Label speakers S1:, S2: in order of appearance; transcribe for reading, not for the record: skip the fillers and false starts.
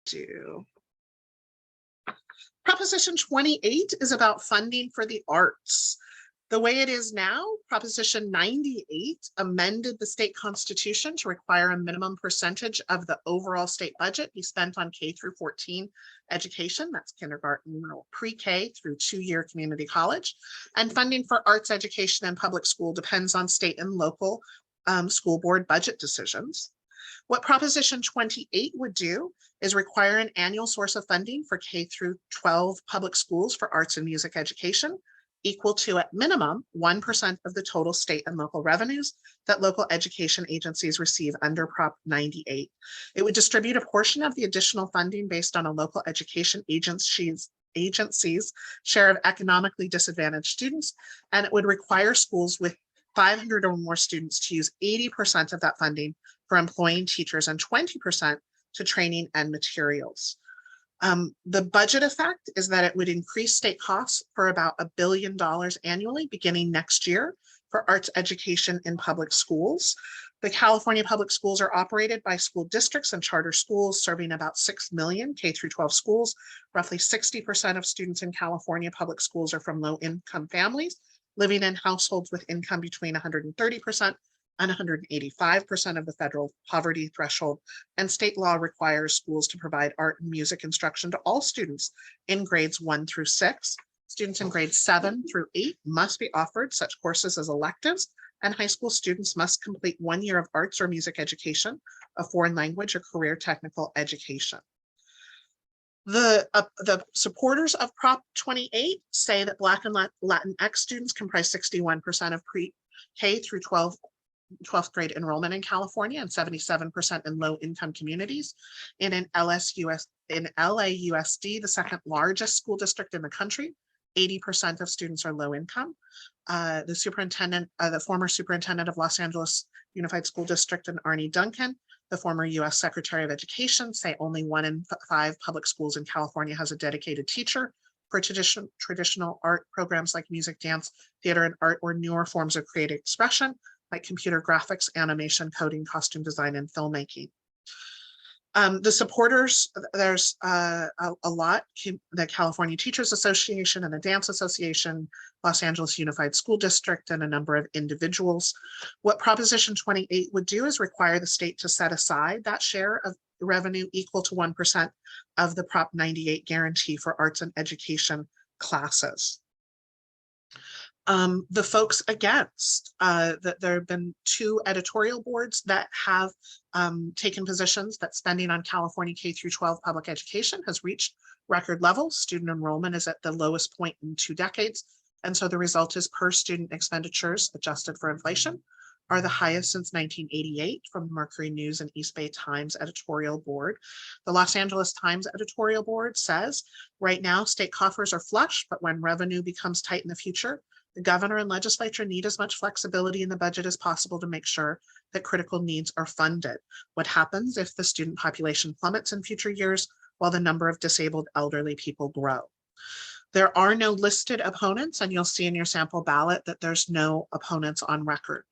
S1: do. Proposition 28 is about funding for the arts. The way it is now, Proposition 98 amended the state constitution to require a minimum percentage of the overall state budget be spent on K through 14 education. That's kindergarten, pre-K through 2-year community college. And funding for arts education and public school depends on state and local school board budget decisions. What Proposition 28 would do is require an annual source of funding for K through 12 public schools for arts and music education, equal to, at minimum, 1% of the total state and local revenues that local education agencies receive under Prop 98. It would distribute a portion of the additional funding based on a local education agency's share of economically disadvantaged students, and it would require schools with 500 or more students to use 80% of that funding for employing teachers and 20% to training and materials. The budget effect is that it would increase state costs for about $1 billion annually beginning next year for arts education in public schools. The California public schools are operated by school districts and charter schools serving about 6 million K through 12 schools. Roughly 60% of students in California public schools are from low-income families living in households with income between 130% and 185% of the federal poverty threshold, and state law requires schools to provide art and music instruction to all students in grades 1 through 6. Students in grades 7 through 8 must be offered such courses as electives, and high school students must complete 1 year of arts or music education, a foreign language, or career technical education. The supporters of Prop 28 say that Black and Latinx students comprise 61% of pre-K through 12th grade enrollment in California and 77% in low-income communities. And in LAUSD, the second largest school district in the country, 80% of students are low income. The former superintendent of Los Angeles Unified School District, and Arne Duncan, the former US Secretary of Education, say only 1 in 5 public schools in California has a dedicated teacher for traditional art programs like music, dance, theater, and art, or newer forms of creative expression like computer graphics, animation, coding, costume design, and filmmaking. The supporters, there's a lot, the California Teachers Association and the Dance Association, Los Angeles Unified School District, and a number of individuals. What Proposition 28 would do is require the state to set aside that share of revenue equal to 1% of the Prop 98 guarantee for arts and education classes. The folks against, that there have been 2 editorial boards that have taken positions that spending on California K through 12 public education has reached record levels. Student enrollment is at the lowest point in 2 decades. And so the result is per student expenditures adjusted for inflation are the highest since 1988 from the Mercury News and East Bay Times editorial board. The Los Angeles Times editorial board says, right now state coffers are flush, but when revenue becomes tight in the future, the governor and legislature need as much flexibility in the budget as possible to make sure that critical needs are funded. What happens if the student population plummets in future years while the number of disabled elderly people grow? There are no listed opponents, and you'll see in your sample ballot that there's no opponents on record.